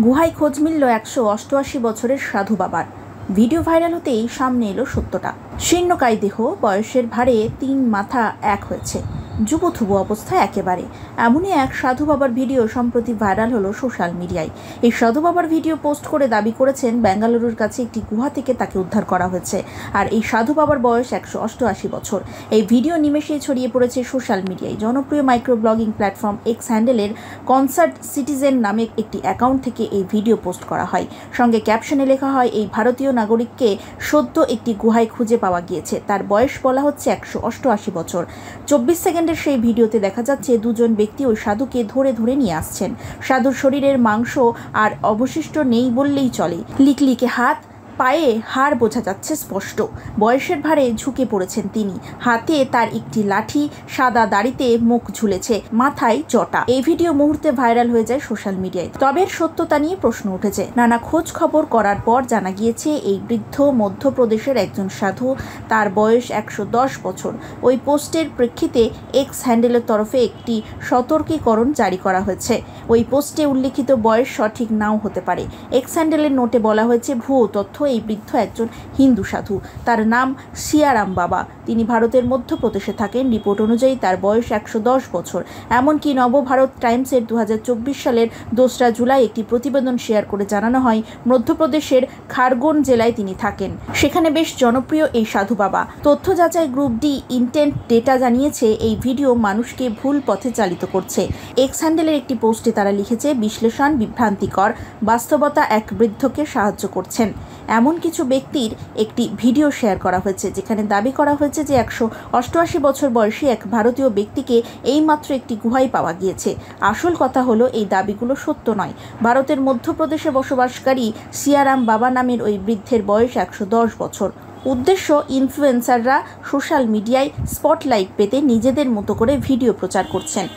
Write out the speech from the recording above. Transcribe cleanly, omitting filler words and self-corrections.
গুহায় খোঁজ মিলল 188 বছরের সাধু বাবার। ভিডিও ভাইরাল হতেই সামনে এলো সত্যটা। শীর্ণকায় দেহ, বয়সের ভারে 3 মাথা এক হয়েছে, যুবথুবু অবস্থায় একেবারে। এমনই এক সাধু বাবার ভিডিও সম্প্রতি ভাইরাল হলো সোশ্যাল মিডিয়ায়। এই সাধু বাবার ভিডিও পোস্ট করে দাবি করেছেন বেঙ্গালুরুর কাছে একটি গুহা থেকে তাকে উদ্ধার করা হয়েছে। আর এই সাধু বাবার বয়স 188 বছর। এই ভিডিও নিমেষেই ছড়িয়ে পড়েছে সোশ্যাল মিডিয়ায়। জনপ্রিয় মাইক্রো ব্লগিং প্ল্যাটফর্ম এক্স হ্যান্ডেলের কনসার্ট সিটিজেন নামে একটি অ্যাকাউন্ট থেকে এই ভিডিও পোস্ট করা হয়। সঙ্গে ক্যাপশনে লেখা হয়, এই ভারতীয় নাগরিককে সদ্য একটি গুহায় খুঁজে পাওয়া গিয়েছে। তার বয়স বলা হচ্ছে 188 বছর। 24 সেকেন্ডের সেই ভিডিওতে দেখা যাচ্ছে দুজন ব্যক্তি ওই সাধুকে ধরে ধরে নিয়ে আসছেন। সাধুর শরীরের মাংস আর অবশিষ্ট নেই বললেই চলে। লিকলিকে হাত, পায়ে হাড় বোঝা যাচ্ছে স্পষ্ট। বয়সের ভারে ঝুঁকে পড়েছেন তিনি। হাতে তার একটি লাঠি, সাদা দাড়িতে মুখ ঝুলেছে, মাথায় জটা। এই ভিডিও মুহূর্তে ভাইরাল হয়ে যায় সোশ্যাল মিডিয়ায়। তবে সত্যতা নিয়ে প্রশ্ন উঠেছে। নানা খোঁজ খবর করার পর জানা গিয়েছে এই বৃদ্ধ মধ্যপ্রদেশের একজন সাধু। তার বয়স 110 বছর। ওই পোস্টের প্রেক্ষিতে এক্স হ্যান্ডেলের তরফে একটি সতর্কীকরণ জারি করা হয়েছে। ওই পোস্টে উল্লেখিত বয়স সঠিক নাও হতে পারে। এক্স হ্যান্ডেলের নোটে বলা হয়েছে, ভুয়ো তথ্য। এই বৃদ্ধ একজন হিন্দু সাধু। তার নাম সিয়ারাম বাবা। তিনি ভারতের মধ্যপ্রদেশে থাকেন। রিপোর্ট অনুযায়ী তার বয়স 110 বছর। এমনকি নবভারত টাইমসের 2024 সালের 2 জুলাই একটি প্রতিবেদন শেয়ার করে জানানো হয়, মধ্যপ্রদেশের খারগোন জেলায় তিনি থাকেন। সেখানে বেশ জনপ্রিয় এই সাধু বাবা। তথ্য যাচাই গ্রুপ ডি ইন্টেন্ট ডেটা জানিয়েছে, এই ভিডিও মানুষকে ভুল পথে চালিত করছে। এক্স হ্যান্ডেলের একটি পোস্টে তারা লিখেছে, বিশ্লেষণ বিভ্রান্তিকর, বাস্তবতা এক বৃদ্ধকে সাহায্য করছেন। এমন কিছু ব্যক্তির একটি ভিডিও শেয়ার করা হয়েছে যেখানে দাবি করা হয়েছে যে 188 বছর বয়সী এক ভারতীয় ব্যক্তিকে এইমাত্র একটি গুহায় পাওয়া গিয়েছে। আসল কথা হলো, এই দাবিগুলো সত্য নয়। ভারতের মধ্যপ্রদেশে বসবাসকারী সিয়ারাম বাবা নামের ওই বৃদ্ধের বয়স 110 বছর। উদ্দেশ্য, ইনফ্লুয়েন্সাররা সোশ্যাল মিডিয়ায় স্পটলাইট পেতে নিজেদের মতো করে ভিডিও প্রচার করছেন।